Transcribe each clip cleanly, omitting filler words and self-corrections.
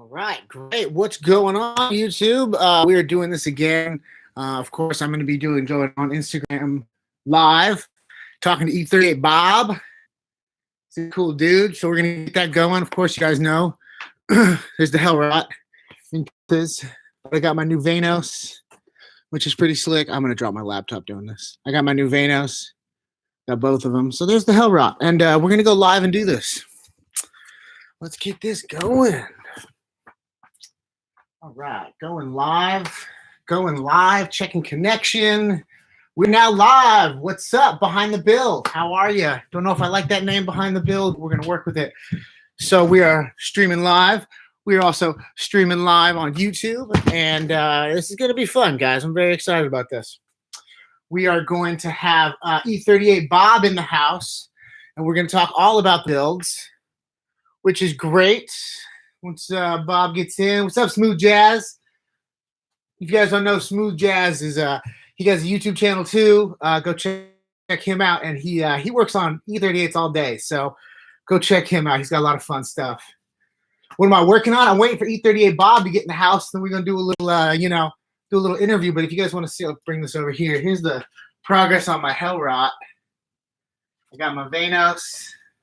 All right, great. What's going on, YouTube? We are doing this again. Of course, I'm going to be going on Instagram Live, talking to E38 Bob. He's a cool dude, so we're going to get that going. Of course, you guys know there's the Hell Rot. I got my new Vanos, which is pretty slick. I'm going to drop my laptop doing this. I got my new Vanos, got both of them. So there's the Hell Rot, and we're going to go live and do this. Let's get this going. All right, going live, checking connection. We're now live. What's up, Behind the Build? How are you? Don't know if I like that name, Behind the Build. We're going to work with it. So we are streaming live. We are also streaming live on YouTube, and this is going to be fun, guys. I'm very excited about this. We are going to have E38 Bob in the house, and we're going to talk all about builds, which is great. Once Bob gets in, what's up, Smooth Jazz? If you guys don't know, Smooth Jazz is he has a YouTube channel too. Go check him out, and he works on E38s all day. So go check him out. He's got a lot of fun stuff. What am I working on? I'm waiting for E38 Bob to get in the house. Then we're gonna do a little, do a little interview. But if you guys want to see, I'll bring this over here. Here's the progress on my Hell Rot. I got my Vanos.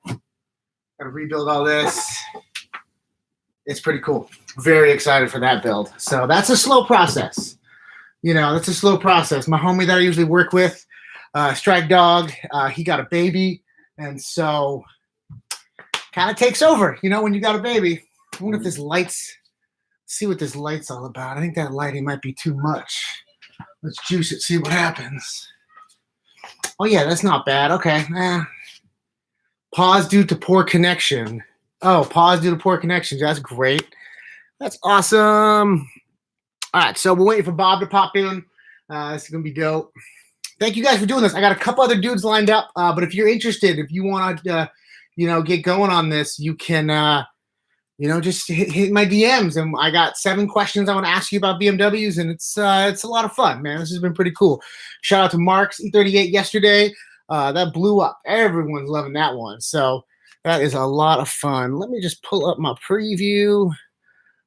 Gotta rebuild all this. It's pretty cool. Very excited for that build. So that's a slow process. That's a slow process. My homie that I usually work with, Strike Dog, he got a baby. And so kind of takes over, when you got a baby. I wonder if this see what this light's all about. I think that lighting might be too much. Let's juice it, see what happens. Oh yeah, that's not bad. Okay. Pause due to poor connection. Oh, pause due to poor connections. That's great. That's awesome. All right, so we're waiting for Bob to pop in. This is going to be dope. Thank you guys for doing this. I got a couple other dudes lined up, but if you're interested, if you want to, get going on this, you can, just hit my DMs. And I got 7 questions I want to ask you about BMWs, and it's a lot of fun, man. This has been pretty cool. Shout out to Mark's E38 yesterday. That blew up. Everyone's loving that one. So that is a lot of fun. Let me just pull up my preview.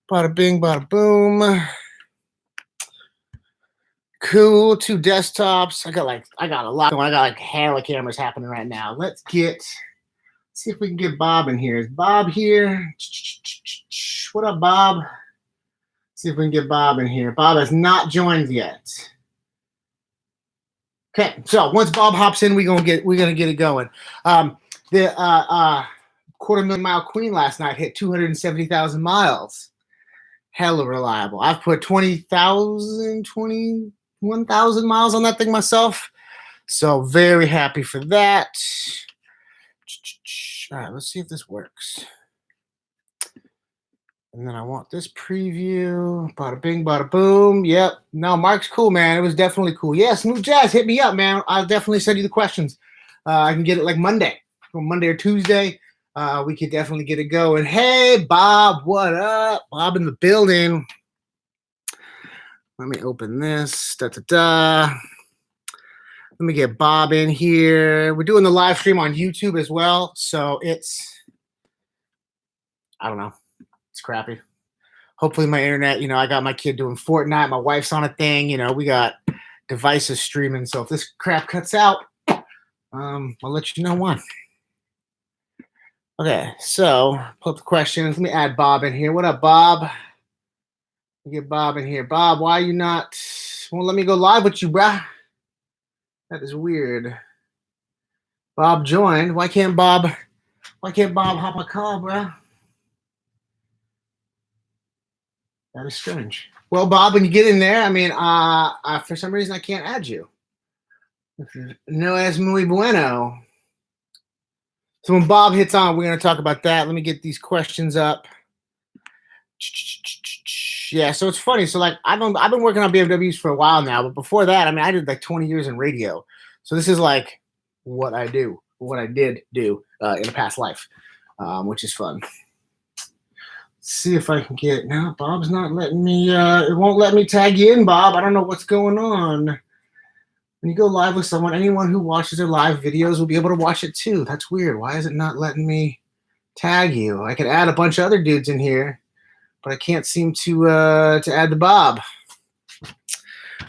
Bada bing, bada boom. Cool. 2 desktops. I got a lot. I got hell of cameras happening right now. Let's see if we can get Bob in here. Is Bob here? What up, Bob? See if we can get Bob in here. Bob has not joined yet. Okay, so once Bob hops in, we're gonna get it going. The $250,000 Queen last night hit 270,000 miles. Hella reliable. I've put 21,000 miles on that thing myself. So very happy for that. All right, let's see if this works. And then I want this preview. Bada bing, bada boom. Yep. No, Mark's cool, man. It was definitely cool. Yeah, Smooth Jazz, hit me up, man. I'll definitely send you the questions. I can get it like Monday or Tuesday. We could definitely get it going. Hey, Bob, what up? Bob in the building. Let me open this. Let me get Bob in here. We're doing the live stream on YouTube as well. So I don't know. It's crappy. Hopefully my internet, I got my kid doing Fortnite. My wife's on a thing. We got devices streaming. So if this crap cuts out, I'll let you know when. Okay, so pull up the questions. Let me add Bob in here. What up, Bob? Let me get Bob in here. Bob, why you not won't let me go live with you, bruh? That is weird. Bob joined. Why can't Bob hop a call, bruh? That is strange. Well, Bob, when you get in there, for some reason I can't add you. No es muy bueno. So when Bob hits on, we're going to talk about that. Let me get these questions up. Yeah, so it's funny. So I've been working on BMWs for a while now, but before that, I did 20 years in radio. So this is what I did do in a past life, which is fun. Let's see if I can get. No, Bob's not letting me. It won't let me tag you in, Bob. I don't know what's going on. When you go live with someone, anyone who watches their live videos will be able to watch it too. That's weird. Why is it not letting me tag you? I could add a bunch of other dudes in here. but I can't seem to add the Bob.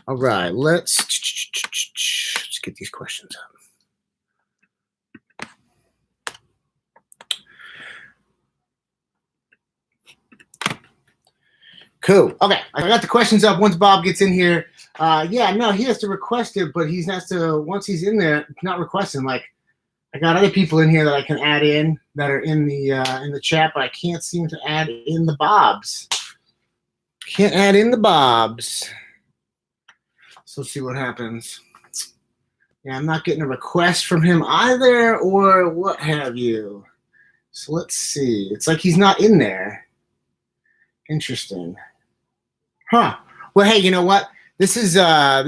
All right, let's get these questions up. Cool. Okay, I got the questions up. Once Bob gets in here, yeah, no, he has to request it, but he has to, once he's in there, not requesting. Like, I got other people in here that I can add in that are in the chat, but I can't seem to add in the Bobs. Can't add in the Bobs. So let's see what happens. Yeah, I'm not getting a request from him either, or what have you. So let's see. It's like he's not in there. Interesting. Huh. Well, hey, you know what? These are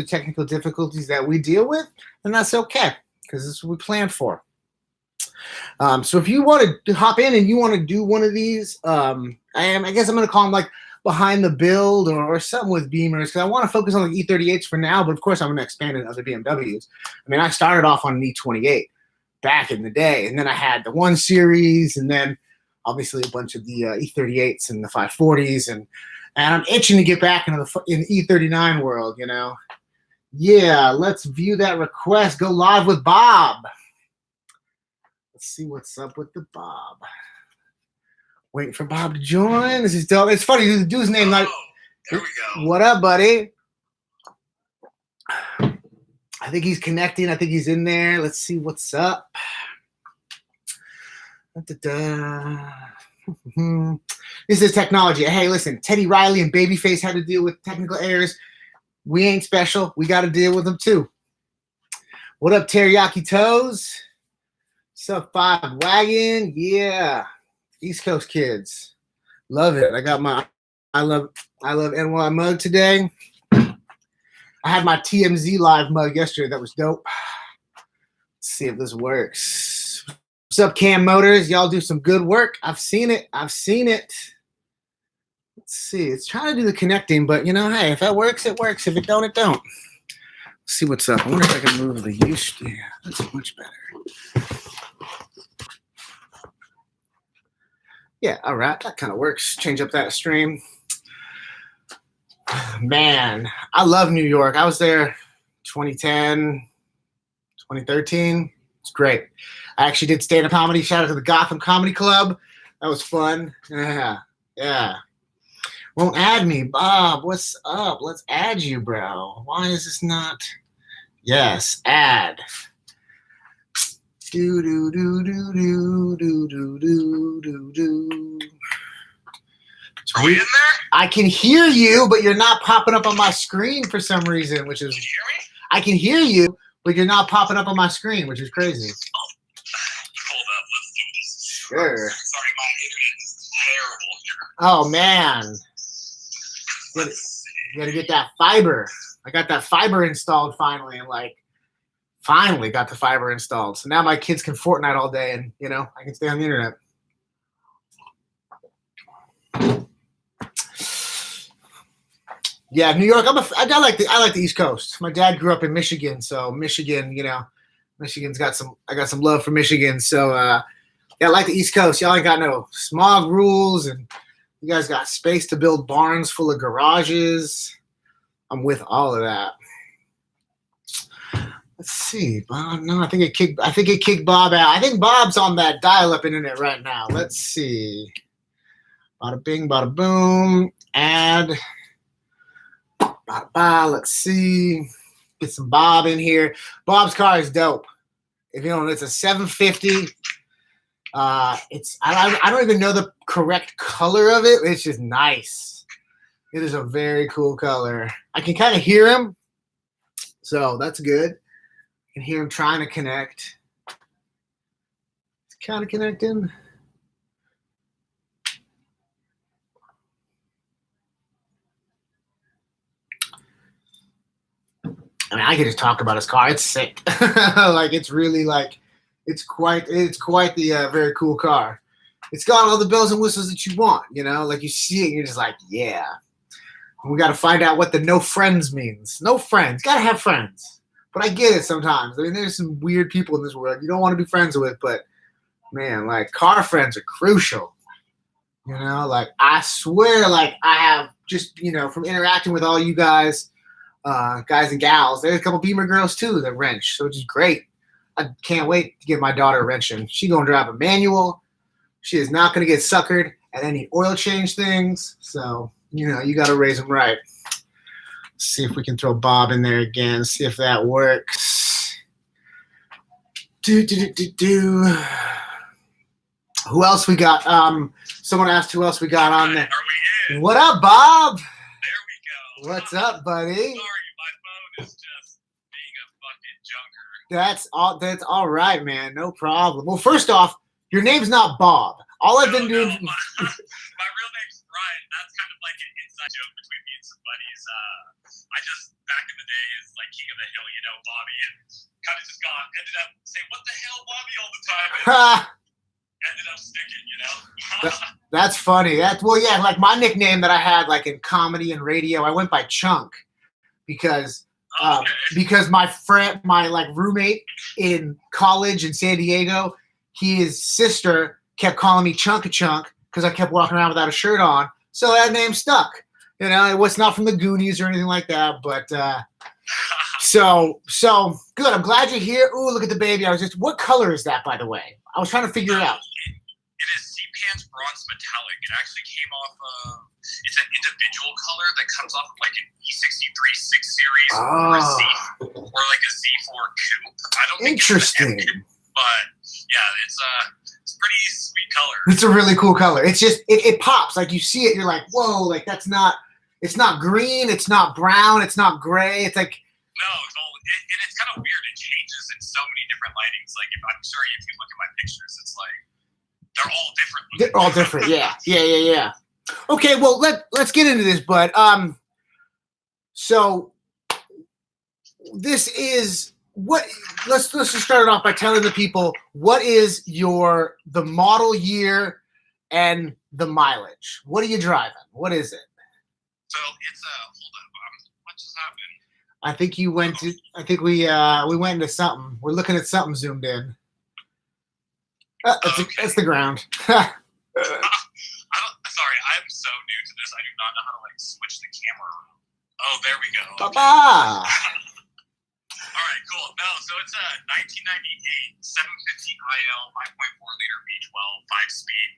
technical difficulties that we deal with, and that's okay, because this is what we planned for. So if you want to hop in and you want to do one of these, I guess I'm going to call them like behind the build or something with Beamers, because I want to focus on the E38s for now, but of course I'm going to expand it to other BMWs. I mean, I started off on an E28 back in the day, and then I had the 1 Series, and then obviously a bunch of the E38s and the 540s, and I'm itching to get back into the E39 world, you know. Yeah, let's view that request. Go live with Bob. Let's see what's up with the Bob. Waiting for Bob to join. This is dope. It's funny, the dude's name like. There we go. What up, buddy? I think he's connecting. I think he's in there. Let's see what's up. This is technology. Hey, listen, Teddy Riley and Babyface had to deal with technical errors. We ain't special. We got to deal with them too. What up, Teriyaki Toes? What's up, 5 Wagon? Yeah, East Coast kids, love it. I got my I love NY mug today. I had my TMZ live mug yesterday. That was dope. Let's see if this works. What's up, Cam Motors? Y'all do some good work. I've seen it. Let's see. It's trying to do the connecting, but you know, hey, if that works, it works. If it don't, it don't. Let's see what's up. I wonder if I can move the use. Yeah, that's much better. Yeah, all right. That kind of works. Change up that stream. Man, I love New York. I was there 2010, 2013. It's great. I actually did stand-up comedy. Shout out to the Gotham Comedy Club. That was fun. Yeah. Won't add me. Bob, what's up? Let's add you, bro. Why is this not? Yes, add. Do. Are you in there? I can hear you, but you're not popping up on my screen for some reason, which is. Can you hear me? I can hear you, but you're not popping up on my screen, which is crazy. Hold up, let's do this. Sure. Sorry, my internet is terrible here. Oh man, you gotta get that fiber. I got that fiber installed finally, and finally got the fiber installed. So now my kids can Fortnite all day, and you know I can stay on the internet. Yeah, New York. I like the East Coast. My dad grew up in Michigan, so Michigan, you know, Michigan's got some. I got some love for Michigan, so yeah, I like the East Coast. Y'all ain't got no smog rules, and you guys got space to build barns full of garages. I'm with all of that. Let's see, Bob. No, I think it kicked Bob out. I think Bob's on that dial-up internet right now. Let's see. Bada bing, bada boom. Add. Let's see. Get some Bob in here. Bob's car is dope. If you know, it's a 750. I don't even know the correct color of it. It's just nice. It is a very cool color. I can kind of hear him, so that's good. I can hear him trying to connect. It's kind of connecting. I mean, I could just talk about his car. It's sick. It's really it's quite the very cool car. It's got all the bells and whistles that you want, you know, like you see it and you're just like, yeah. And we got to find out what the no friends means. No friends. Got to have friends. But I get it sometimes. I mean, there's some weird people in this world you don't want to be friends with, but man, car friends are crucial. You know, like I swear, like I have just, from interacting with all you guys, guys and gals, there's a couple Beamer girls too that wrench, so which is great. I can't wait to get my daughter wrenching. She gonna drive a manual. She is not gonna get suckered at any oil change things. So, you gotta raise them right. Let's see if we can throw Bob in there again, see if that works. Do. Who else we got? Someone asked who else we got on there. Are we in? What up, Bob? There we go. What's up, buddy? Sorry, my phone is just being a fucking junker. That's all right, man. No problem. Well, first off, your name's not Bob. All I've been doing. No, my real name's Brian. That's kind of like an inside joke between me and some buddies. I just back in the days, like King of the Hill, Bobby, and kind of just ended up saying, "What the hell, Bobby," all the time. And ended up sticking, That's funny. Like my nickname that I had like in comedy and radio, I went by Chunk because my like roommate in college in San Diego, his sister kept calling me Chunk because I kept walking around without a shirt on. So that name stuck. It was not from the Goonies or anything like that, but so good. I'm glad you're here. Ooh, look at the baby. What color is that, by the way? I was trying to figure it out. It is Sea-Pans Bronze Metallic. It actually came off of, it's an individual color that comes off of like an E63 6 Series or like a Z4 Coupe. I don't think Interesting. It's but yeah, it's a pretty sweet color. It's a really cool color. It's just, it pops. Like you see it, you're like, whoa, like it's not green, it's not brown, it's not gray. It's like, no, and it's kind of weird. It changes in so many different lightings. Like I'm sure if you look at my pictures, it's like they're all different. They're all different. Yeah. Okay, well let's get into this, bud. So this is what. Let's just start it off by telling the people what is the model year and the mileage. What are you driving? What is it? So it's hold up. What just happened? I think we went into something. We're looking at something zoomed in. That's the ground. Sorry, I'm so new to this. I do not know how to like switch the camera around. Oh, there we go. Okay. Baba. All right, cool. No, so it's a 1998 750 IL 5.4 liter V12 5-speed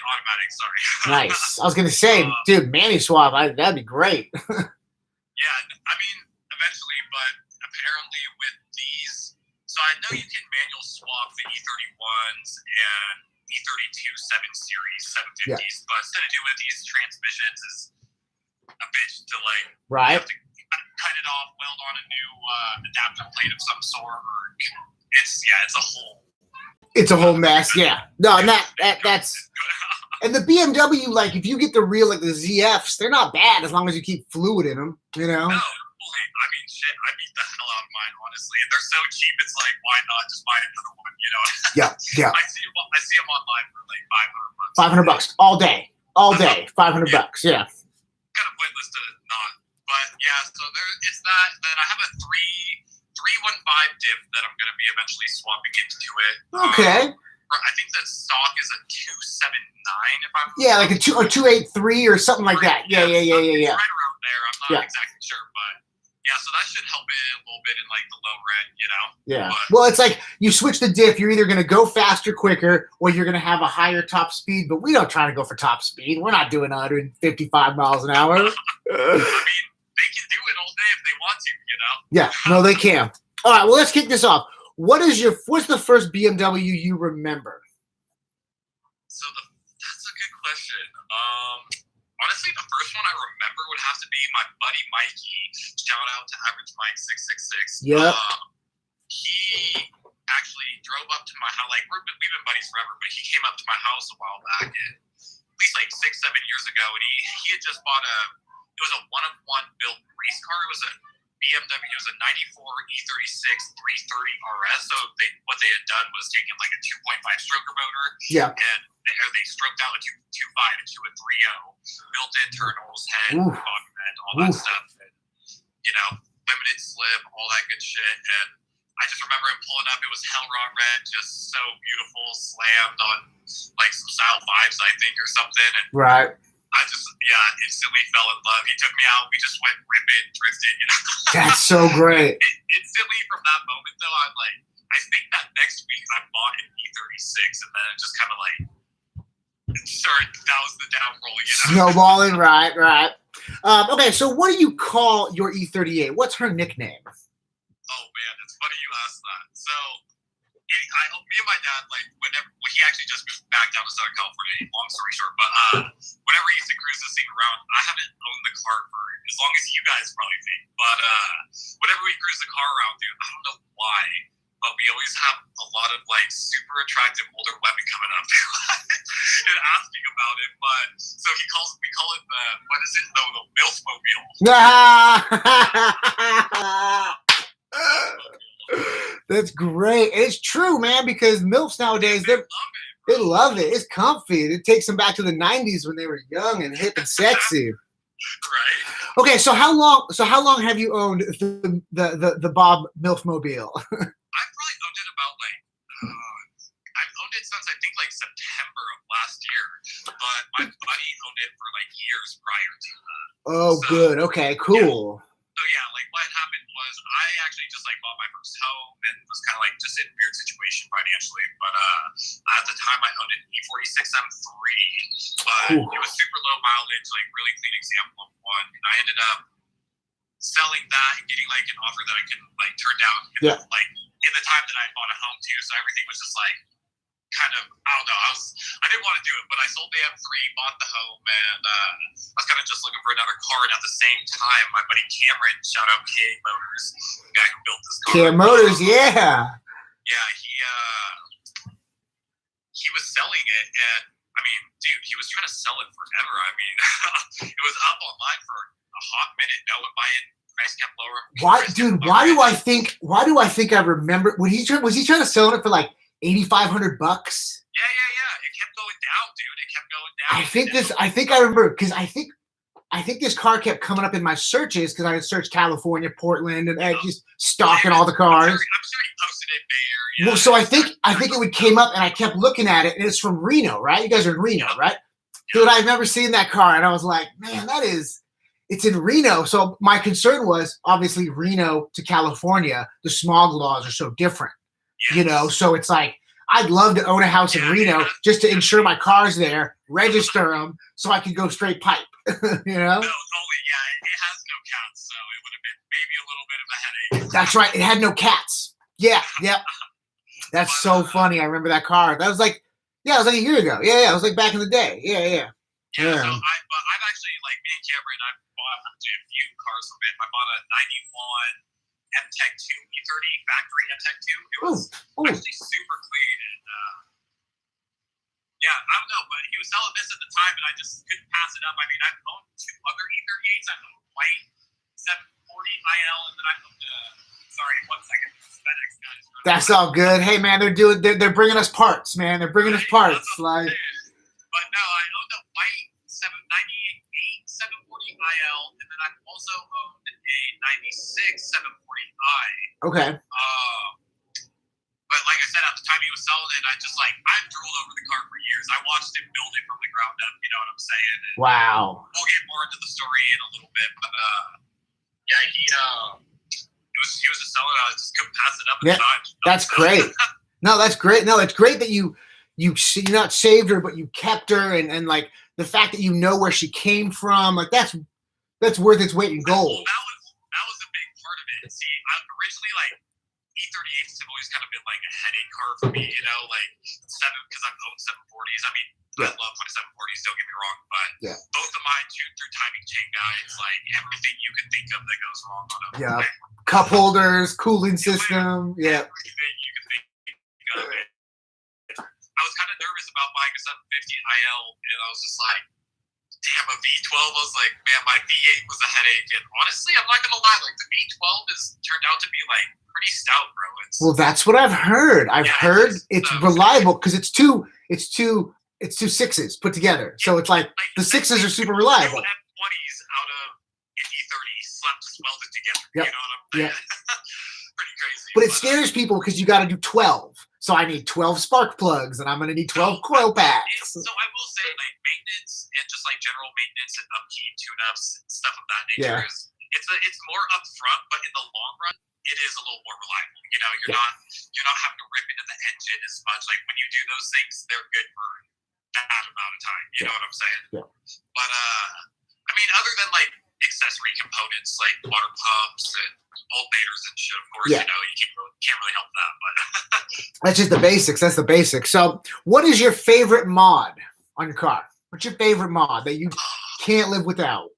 automatic. Sorry. Nice. I was gonna say, dude, Manny swap. That'd be great. Yeah, I mean, eventually, but apparently with these, so I know you can manual swap the E31s and E32 7 Series 750s, but instead of doing these transmissions is a bitch to like, right. You have to cut it off, weld on a new adapter plate of some sort, or it's a whole mess. Yeah. No, that's. And the BMW, like, if you get the real, like the ZFs, they're not bad as long as you keep fluid in them, No, I mean, shit, I beat the hell out of mine, honestly. And they're so cheap, it's like, why not just buy another one, Yeah. I see them online for like $500. $500 all day. 500 bucks. Yeah. Kind of pointless to not. But yeah, so it's that. Then I have a 315 diff that I'm going to be eventually swapping into it. Okay. I think the stock is a 279 if I'm like a 283 or something like that. Yeah. It's right around there. I'm not exactly sure, but yeah, so that should help it a little bit in like the low end, Yeah. But, well, it's like you switch the diff, you're either going to go faster, quicker, or you're going to have a higher top speed, but we don't try to go for top speed. We're not doing 155 miles an hour. I mean, they can do it all day if they want to, Yeah, no, they can. All right, well, let's kick this off. What's the first BMW you remember? So that's a good question. Honestly, the first one I remember would have to be my buddy Mikey. Shout out to Average Mike 666. Yeah. He actually drove up to my house. Like we've been buddies forever, but he came up to my house a while back, at least like 6-7 years ago, and he had just bought it was a one-of-one built race car. It was a BMW. It was a 94 E36 330 RS. So what they had done was taken like a 2.5 stroker motor. Yeah. And they stroked out a 2.5 into a 3.0, built internals, head, augment, all that stuff, and limited slip, all that good shit. And I I just remember him pulling up. It was Hellron red, just so beautiful, slammed on like some style fives, I think, or something. And Right. I just, instantly fell in love. He took me out. We just went ripping, drifting. That's so great. Instantly from that moment, though, I'm like, I think that next week I bought an E36, and then it just kind of like started. That was the downroll, Snowballing, right. Okay, so what do you call your E38? What's her nickname? Oh man, it's funny you asked that. So, me and my dad, like, he actually just moved back down to Southern California. Long story short, but whenever he used to cruise this thing around, I haven't owned the car for as long as you guys probably think. But whenever we cruise the car around, dude, I don't know why, but we always have a lot of like super attractive older women coming up and asking about it. But so we call it the MILF mobile. That's great. It's true, man, because MILFs nowadays, they love it. It's comfy. It takes them back to the 90s when they were young and hip and sexy. Right. Okay, so how long have you owned the BoB MILF mobile? I've probably owned it about like I've owned it since I think like September of last year, but my buddy owned it for like years prior to that. Oh, so, good. Okay, cool. Yeah. So yeah, like what happened was I actually just like bought my first home and was kind of like just in a weird situation financially. But at the time I owned an E46 M3, but it was super low mileage, like really clean example of one. And I ended up selling that and getting like an offer that I couldn't like turn down. Like in the time that I bought a home too, so everything was just like kind of, I don't know. I didn't want to do it, but I sold the M3, bought the home, and I was kind of just looking for another car. And at the same time, my buddy Cameron, shout out K Motors, the guy who built this car. Cam Motors, yeah. Yeah, he was selling it, and I mean, dude, he was trying to sell it forever. I mean, it was up online for a hot minute. No one buy it. Price kept lower. Why, dude? Why do I think I remember? Was he trying to sell it for like $8,500? Yeah. It kept going down, dude. It kept going down. I think I remember because I think this car kept coming up in my searches because I had searched California, Portland, and just stalking all the cars. I'm sure he posted it there. Yeah. Well, so I think it would came up, and I kept looking at it, and it's from Reno, right? You guys are in Reno, right? Dude, I've never seen that car, and I was like, man, it's in Reno. So my concern was obviously Reno to California, the smog laws are so different. Yes. So it's like, I'd love to own a house in Reno just to insure my cars there, register them so I could go straight pipe, No, totally, it has no cats, so it would have been maybe a little bit of a headache. That's right. It had no cats. Yeah. That's so funny. I remember that car. That was like, it was like a year ago. Yeah. It was like back in the day. Yeah. So I've actually, like, me and Cameron, I've bought actually a few cars from it. I bought a 91 M-Tech 2 E30 factory M-Tech 2. It was actually super clean, and I don't know, but he was selling this at the time, and I just couldn't pass it up. I mean, I've owned two other E38s. I owned a white 740 IL, and then I owned sorry, 1 second, FedEx guys. That's all good. Hey, man, they're bringing us parts, man. They're bringing us parts, like. But no, I owned a white 98 740 IL, and then I've also owned a 96 740i. Okay. But like I said, at the time he was selling it, I drooled over the car for years. I watched him build it from the ground up. You know what I'm saying? And wow. We'll get more into the story in a little bit, but he was just selling it. I just couldn't pass it up at the time. That's great. No, that's great. No, it's great that you not saved her, but you kept her, and like the fact that you know where she came from, like that's worth its weight in gold. Well, that was a big part of it. See, originally, like, E38s have always kind of been like a headache car for me, like because I've owned 740s. I mean, I love my 740s, don't get me wrong, but both of mine through timing chain guides, like everything you can think of that goes wrong on them. Yeah. Cup holders, cooling system. Yeah. Everything you can think of it. I was kind of nervous about buying a 750 IL, and I was just like, damn, a V12. I was like, man, my V8 was a headache. And honestly, I'm not going to lie, like the V12 has turned out to be like pretty stout, bro. Well, that's what I've heard. I've heard it's reliable because it's two sixes put together. So it's like the sixes are super reliable. M20s out of an E30 just welded together. Yep. You know what I'm saying? Pretty crazy. But it scares people because you got to do 12. So I need 12 spark plugs, and I'm going to need 12 coil packs. So I will say, like, maintenance and just like general maintenance and upkeep, tune-ups, and stuff of that nature it's more upfront, but in the long run, it is a little more reliable. You know, you're not having to rip into the engine as much. Like when you do those things, they're good for that amount of time. You know what I'm saying? Yeah. But I mean, other than like accessory components like water pumps and alternators and shit, of course, you know, you can't really help that. But that's just the basics. That's the basics. So, what is your favorite mod on your car? What's your favorite mod that you can't live without?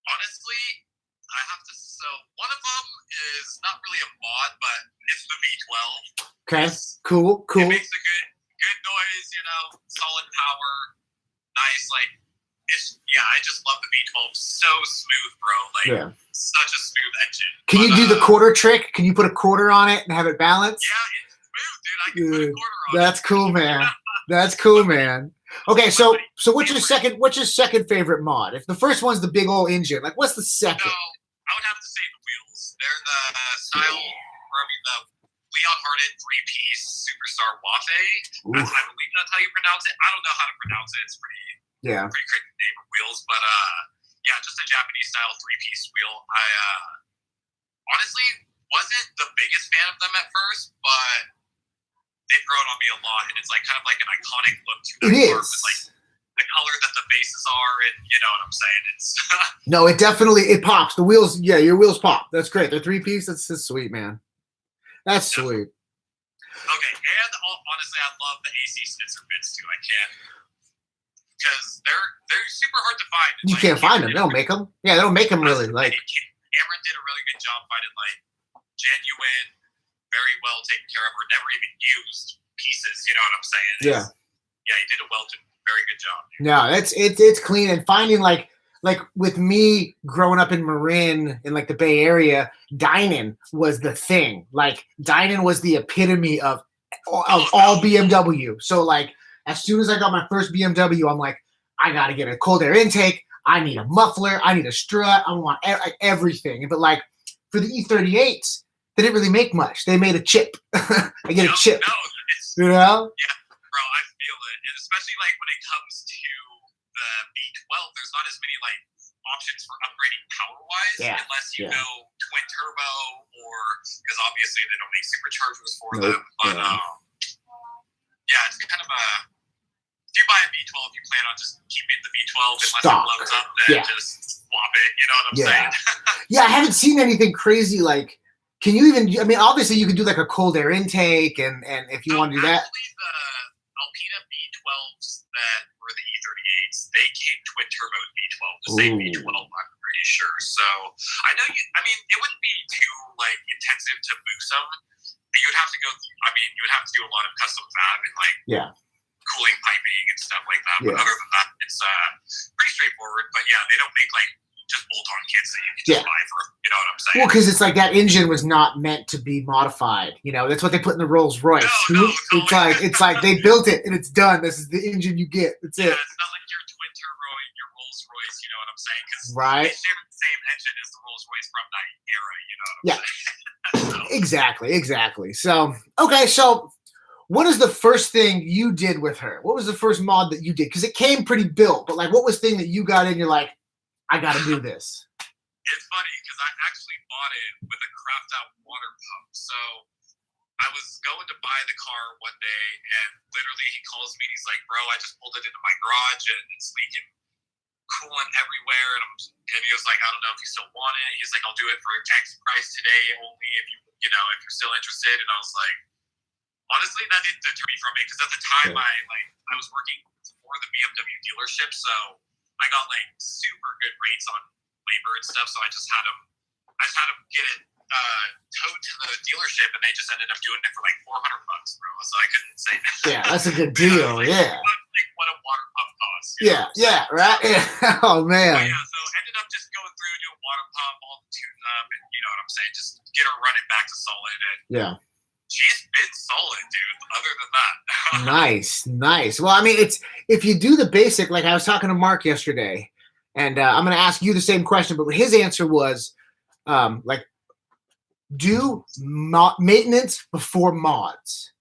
Honestly, I have to. So one of them is not really a mod, but it's the V12. Okay, cool. It makes a good noise, you know, solid power, nice. Like I just love the V12. So smooth, bro. Like such a smooth engine. Can you do the quarter trick? Can you put a quarter on it and have it balanced? Yeah, it's smooth, dude. I can put a quarter on it. That's cool, man. That's cool, man. Okay, so what's your second favorite mod? If the first one's the big old engine, like what's the second? So I would have to say the wheels. They're the style, the Leon Harden 3-piece Superstar Wafe. I believe that's how you pronounce it. I don't know how to pronounce it. It's pretty crazy name of wheels, but just a Japanese style 3-piece wheel. I honestly wasn't the biggest fan of them at first, but they've grown on me a lot, and it's like kind of like an iconic look to the car with like the color that the bases are, and you know what I'm saying. It's no, it pops. The wheels, your wheels pop. That's great. They're 3-piece. That's just sweet, man. That's sweet. Okay, and honestly, I love the AC schnitzer bits too. I can't because they're super hard to find. You can't find them. They don't make them. Yeah, they don't make them really. Like Cameron did a really good job finding like genuine, very well taken care of, or never even used pieces. You know what I'm saying? He did a very good job. No, it's clean, and finding like with me growing up in Marin in like the Bay Area, Dynan was the thing. Like Dynan was the epitome of all BMW. So like as soon as I got my first BMW, I'm like, I gotta get a cold air intake. I need a muffler. I need a strut. I want everything. But like for the E38s, they didn't really make much. They made a chip. I get a chip. You know? Yeah, bro, I feel it. And especially like when it comes to the V12, there's not as many like options for upgrading power-wise unless you go twin turbo or because obviously they don't make superchargers for them. But it's kind of a if you buy a V12, you plan on just keeping the V12 unless it blows up, then just swap it. You know what I'm saying? I haven't seen anything crazy like. Can you even? I mean, obviously you can do like a cold air intake, and if you want to do that. Actually, the Alpina V12s that were the E38s, they came twin turbo V12, the same V12. I'm pretty sure. So I know you. I mean, it wouldn't be too like intensive to boost them. You would have to go. You would have to do a lot of custom fab and like cooling piping and stuff like that. But other than that, it's pretty straightforward. But they don't make like just bolt-on kits that you can just buy for, you know what I'm saying? Well, because it's like that engine was not meant to be modified. You know, that's what they put in the Rolls Royce. No, it's like they built it and it's done. This is the engine you get. That's it. It's not like your twin turbo and your Rolls Royce. You know what I'm saying? Because they share the same engine as the Rolls Royce from that era. You know what I'm saying? Exactly. So okay, so what is the first thing you did with her? What was the first mod that you did? Because it came pretty built, but like, what was the thing that you got in? You're like, I got to do this. It's funny because I actually bought it with a crapped out water pump. So I was going to buy the car one day, and literally he calls me and he's like, "Bro, I just pulled it into my garage and it's leaking coolant everywhere." And he was like, "I don't know if you still want it." He's like, "I'll do it for X price today only if if you're still interested." And I was like, honestly, that didn't deter me from it because at the time I was working for the BMW dealership, so I got like super good rates on labor and stuff, so I just had them get it towed to the dealership, and they just ended up doing it for like $400, bro. So I couldn't say that. Yeah, that's a good deal. Like what a water pump costs. Right. Yeah. Oh man. But so ended up just going through, doing water pump, all the tune up, and you know what I'm saying, just get her running back to solid. And she's been solid, dude. Other than that. Nice. Well, I mean, it's if you do the basic, like I was talking to Mark yesterday, and I'm going to ask you the same question, but his answer was like do maintenance before mods.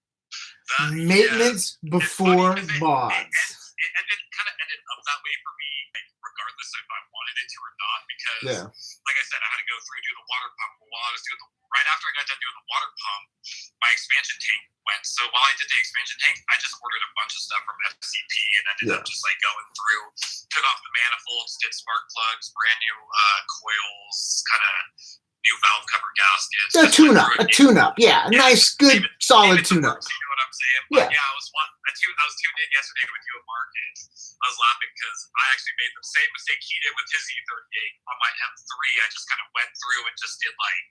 Maintenance before mods. It kind of ended up that way for me, like, regardless if I wanted it to or not, because, like I said, I had to go through and do the water pump. But while I was doing right after I got done doing the water pump, my expansion tank went. So while I did the expansion tank, I just ordered a bunch of stuff from FCP and ended up just like going through, took off the manifolds, did spark plugs, brand new coils, kind of new valve cover gaskets. A tune-up, yeah. Nice, good, solid tune-up. You know what I'm saying? But I was tuned in yesterday with you at Market. I was laughing because I actually made the same mistake he did with his E38 on my M3. I just kind of went through and just did like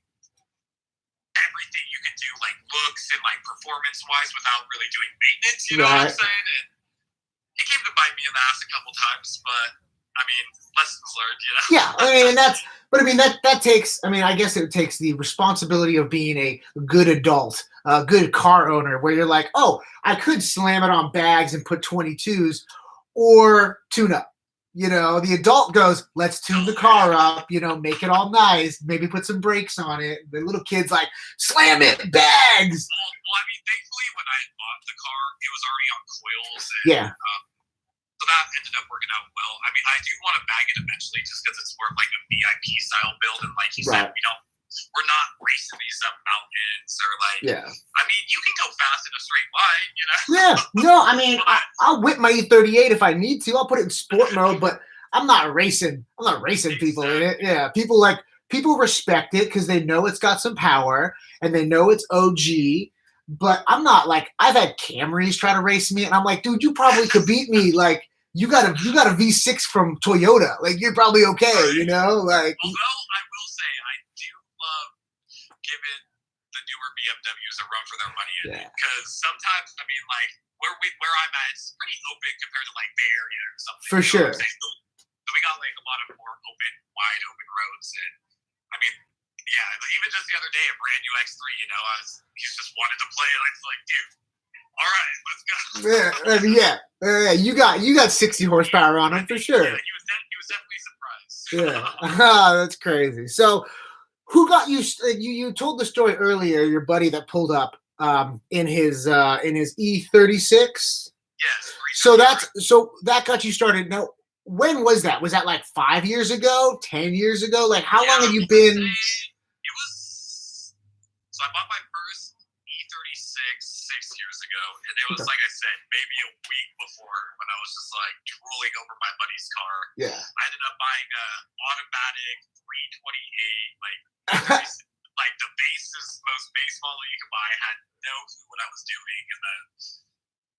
everything you could do, like looks and like performance-wise, without really doing maintenance. You know what I'm saying? And it came to bite me in the ass a couple times, but I mean, lessons learned, you know? Yeah, that takes, I guess it takes the responsibility of being a good adult, a good car owner, where you're like, oh, I could slam it on bags and put 22s or tune up. You know, the adult goes, let's tune the car up, make it all nice, maybe put some brakes on it. The little kid's like, slam it, bags. Well, I mean, thankfully, when I bought the car, it was already on coils. And, so that ended up working out well. I mean, I do want to bag it eventually just because it's more of like a VIP style build. And like you said, we're not racing these up mountains or like, I mean, you can go fast in a straight line, you know? Yeah, no, I mean, I'll whip my E38 if I need to. I'll put it in sport mode, but I'm not racing. I'm not racing people in it. Yeah, people respect it because they know it's got some power and they know it's OG. But I'm not like, I've had Camrys try to race me, and I'm like, dude, you probably could beat me. Like, you got a V6 from Toyota. Like, you're probably okay, you know? Like, although I will say, I do love giving the newer BMWs a run for their money in it, because sometimes, I mean, like where I'm at, it's pretty open compared to like Bay Area or something. For sure. So we got like a lot of more wide open roads, and I mean, even just the other day, a brand new X3, he's just wanted to play, and I was like, dude, all right, let's go. You got 60 horsepower on him for sure. Yeah, he was definitely surprised. That's crazy. So, who got you? You told the story earlier. Your buddy that pulled up in his E36. Yes. So that got you started. Now, when was that? Was that like 5 years ago? 10 years ago? Like, how long have you been? It was. So I bought my first E36 6 years ago, and it was like I said, maybe a week before when I was just like drooling over my buddy's car. Yeah. I ended up buying a automatic 328, like the most base model you could buy. I had no clue what I was doing, and then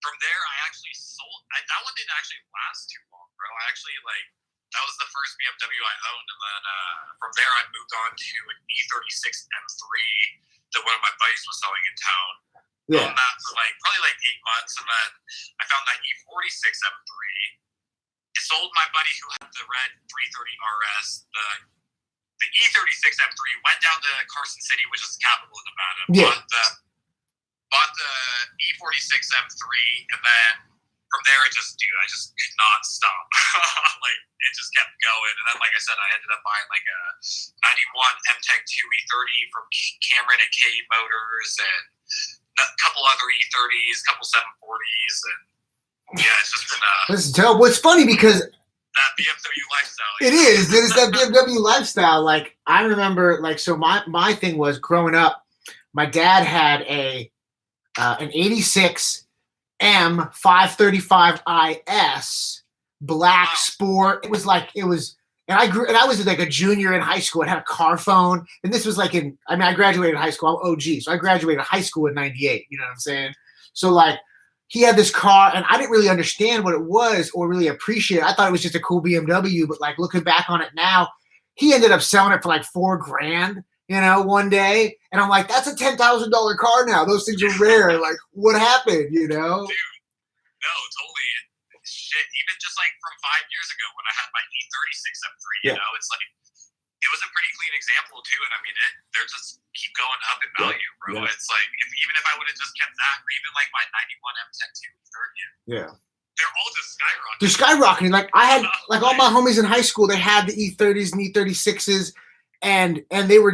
from there I actually sold. That one didn't actually last too long, bro. That was the first BMW I owned, and then from there I moved on to an E36 M3 that one of my buddies was selling in town. Yeah. Owned that for probably 8 months, and then I found that E46 M3. I sold my buddy who had the red 330 RS. The E36 M3 went down to Carson City, which is the capital of Nevada. Yeah. Bought the E46 M3, and then from there, I just could not stop. It just kept going. And then, like I said, I ended up buying a 91 M-Tech 2 E30 from Cameron and K Motors, and a couple other E30s, a couple 740s, and it's just been That's dope. What's funny because that BMW lifestyle. It is. It's that BMW lifestyle. Like, I remember, so my thing was growing up, my dad had an 86 M 535 IS black sport. And I was like a junior in high school. I had a car phone, and this was I graduated high school. I'm OG, so I graduated high school in '98. You know what I'm saying? So he had this car, and I didn't really understand what it was or really appreciate it. I thought it was just a cool BMW, but looking back on it now, he ended up selling it for $4,000. One day, and I'm like, that's a $10,000 car now. Those things are rare. What happened? Dude, no, totally. Shit, even just from 5 years ago when I had my E36 M3, it's it was a pretty clean example too, and I mean, they're just keep going up in value, bro. Yeah. It's even if I would have just kept that, or even my 91 M10 2 30, they're all just skyrocketing. They're skyrocketing. I had all my homies in high school, they had the E30s and E36s. And they were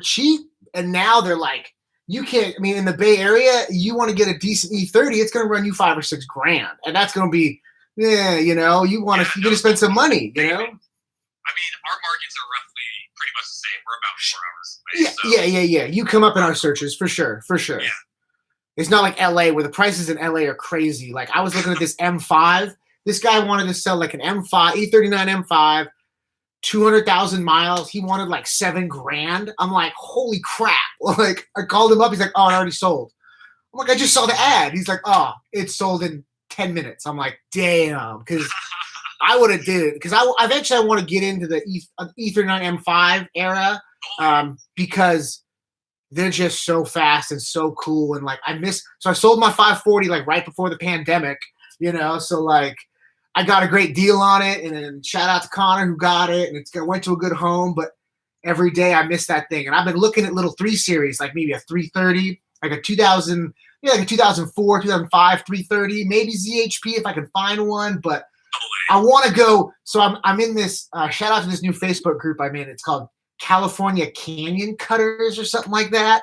cheap, And now they're like, you can't. I mean, in the Bay Area, you want to get a decent E30, it's going to run you $5 or $6 grand, and that's going to be, yeah, you know, you're going to spend some money, you know. I mean, our markets are roughly pretty much the same. We're about 4 hours away. Yeah. You come up in our searches for sure. Yeah. It's not like LA where the prices in LA are crazy. Like I was looking at this M5. This guy wanted to sell like an M5, E39 M5, 200,000 miles. He wanted like $7 grand. I'm like, holy crap. Like I called him up. He's like, oh, it already sold. I'm like, I just saw the ad. He's like, oh, it sold in 10 minutes. I'm like, damn. Because I would have did it. Because I eventually I want to get into the E39 M5 era because they're just so fast and so cool. And like so I sold my 540 like right before the pandemic, you know, so like I got a great deal on it, and then shout out to Connor who got it, and it went to a good home, but every day I miss that thing. And I've been looking at little 3 Series, like maybe a 330, like a 2000, like a 2004, 2005, 330, maybe ZHP if I can find one, but I want to go. So I'm in this, shout out to this new Facebook group I'm in. It's called California Canyon Cutters or something like that.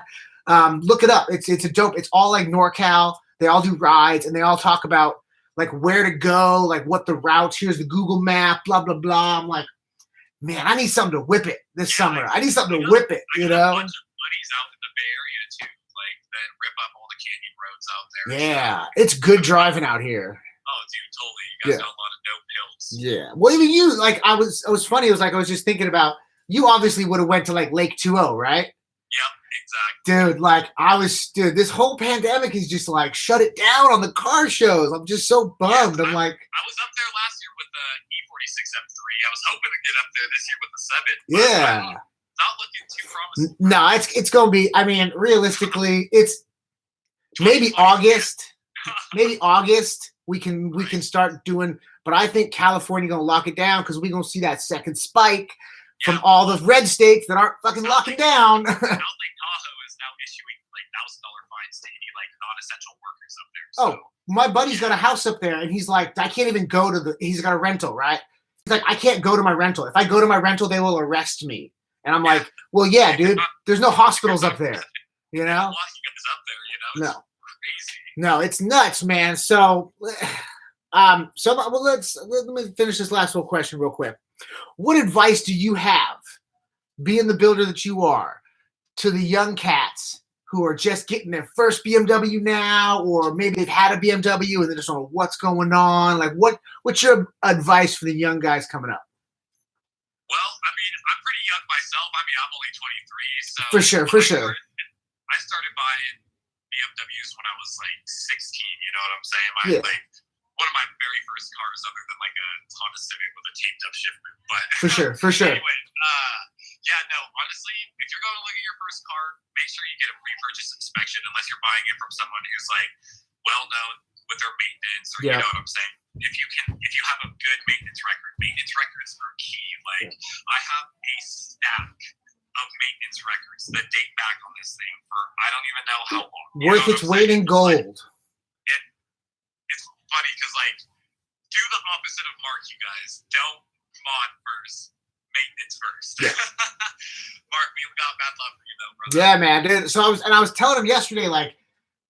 Look it up. It's a dope. It's all like NorCal. They all do rides, and they all talk about like where to go, like what the routes. Here's the Google map, blah blah blah. I'm like, man, I need something to whip it this summer. I need something to whip it, you know. A bunch of buddies out in the Bay Area too, like that rip up all the canyon roads out there. Yeah, it's good driving out here. Oh, dude, totally. You guys got a lot of dope hills. Yeah. Well, even you, like, it was funny. It was like I was just thinking about. You obviously would have went to like Lake 2O, right? Yep, exactly. Dude, like this whole pandemic is just like shut it down on the car shows. I'm just so bummed. Yeah, I'm like, I was up there last year with the E46 M3. I was hoping to get up there this year with the 7. Yeah. Not looking too promising. No, it's gonna be. I mean, realistically, it's maybe August. Maybe August we can start doing. But I think California gonna lock it down because we're gonna see that second spike. From all the red states that aren't fucking locking down. South Lake Tahoe is now issuing like $1,000 fines to any like non-essential workers up there. So. Oh, my buddy's got a house up there, and he's like, I can't even go to he's got a rental, right? He's like, I can't go to my rental. If I go to my rental, they will arrest me. And I'm like, well, yeah, dude, there's no hospitals up there, you know? No, no, it's nuts, man. So, let me finish this last little question real quick. What advice do you have, being the builder that you are, to the young cats who are just getting their first BMW now, or maybe they've had a BMW and they just don't know what's going on? Like, what's your advice for the young guys coming up? Well, I mean, I'm pretty young myself. I mean, I'm only 23, so for sure. I started buying BMWs when I was like 16. You know what I'm saying? Like one of my very first cars, other than like a Honda Civic with a taped up shift boot. But for sure. Anyway, honestly, if you're going to look at your first car, make sure you get a pre-purchase inspection, unless you're buying it from someone who's like well known with their maintenance, or you know what I'm saying. If you have a good maintenance records are key. Like I have a stack of maintenance records that date back on this thing for I don't even know how long. Worth its weight in gold. It's funny because like do the opposite of Mark, you guys. Don't mod first, maintenance first. Yeah. Mark, we've got bad luck for you though, brother. Yeah, man, dude. So I was telling him yesterday, like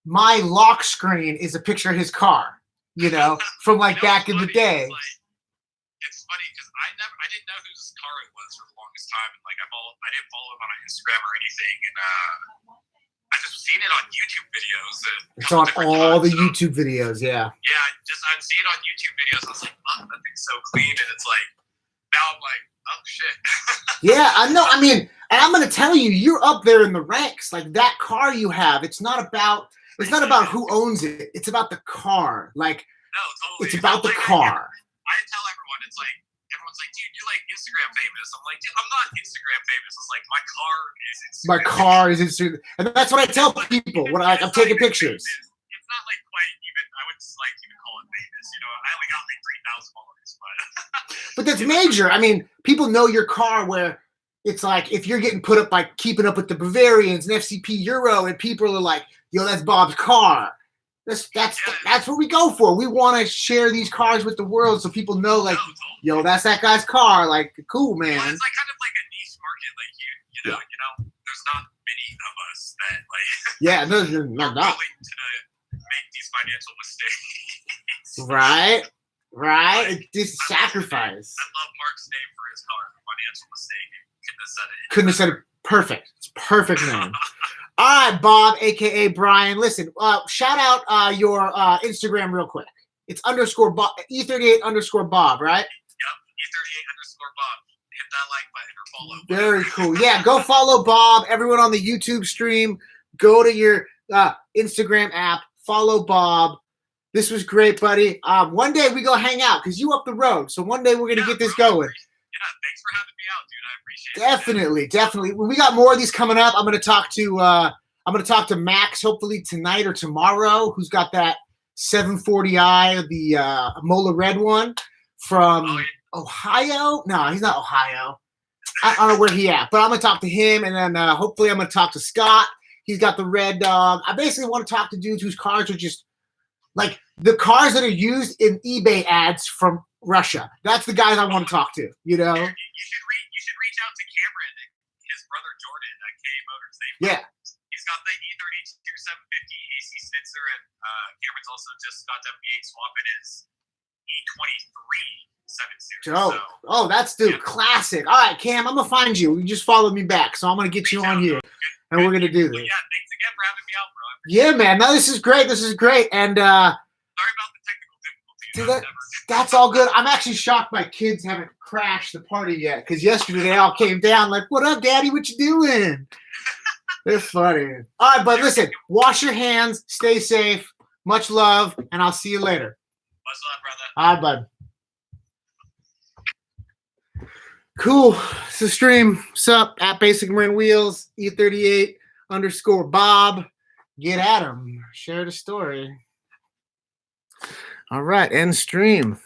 my lock screen is a picture of his car, you know, from like back in the day. It's funny because I didn't know whose car it was for the longest time, and like I didn't follow him on Instagram or anything, and I just seen it on YouTube videos. It's on all the YouTube videos, yeah. Yeah, I'd see it on YouTube videos. I was like, oh, that thing's so clean, and it's like now I'm like, oh shit. Yeah, I know. I mean, and I'm gonna tell you, you're up there in the ranks. Like that car you have, it's not about who owns it. It's about the car. Like no, totally. It's about the car. I tell everyone, it's like everyone's like, dude, you're like Instagram famous. I'm like, dude, I'm not Instagram famous. It's like my car is Instagram. My car is Instagram, and that's what I tell people when I'm taking pictures. It's not like quite even. I would like even call it famous. You know, I only got like 3,000 followers, but. But that's major. I mean, people know your car where it's like if you're getting put up by Keeping Up with the Bavarians and FCP Euro, and people are like, "Yo, that's Bob's car." That's what we go for. We want to share these cars with the world so people know, like, yo, that's that guy's car. Like, cool, man. Well, it's like kind of like a niche market, like you know, there's not many of us that like Yeah, no, are not. willing to make these financial mistakes. Right. Like, Just I sacrifice. love Mark's name for his car. Financial mistake. Couldn't have said it. Couldn't have said it. Perfect. It's perfect name. All right, Bob, aka Brian. Listen, shout out your Instagram real quick. It's underscore Bob, E38 underscore Bob, right? Yep, E38 underscore Bob. Hit that like button or follow. Very cool. Yeah, go follow Bob. Everyone on the YouTube stream, go to your Instagram app, follow Bob. This was great, buddy. One day we go hang out because you up the road. So one day we're gonna get this going. Yeah, thanks for having me out, dude. I appreciate it. Definitely. We got more of these coming up. I'm gonna talk to Max hopefully tonight or tomorrow, who's got that 740i, the Mola Red one from Ohio. No, he's not Ohio. I don't know where he at, but I'm gonna talk to him, and then hopefully I'm gonna talk to Scott. He's got the Red Dog. I basically want to talk to dudes whose cars are just like the cars that are used in eBay ads from Russia. That's the guys I want to talk to. You know. You should reach out to Cameron, his brother Jordan at K Motors. Yeah. He's got the E32 750 AC Snitzer, and Cameron's also just got to V8 swapping his E23 7 Series. Oh, so, that's classic. All right, Cam, I'm gonna find you. You just followed me back, so I'm gonna get you on here, and we're gonna do this. Yeah, thanks again for having me out, bro. Yeah, man. No, this is great. And sorry about the technical difficulties. That's all good. I'm actually shocked my kids haven't crashed the party yet, because yesterday they all came down like, "What up, Daddy? What you doing?" They're funny. All right, but listen, wash your hands, stay safe, much love, and I'll see you later. Much love, brother. All right, bud. Cool. It's the stream. What's up? At Basic Marine Wheels, E38 underscore Bob. Get at him. Share the story. All right, end stream.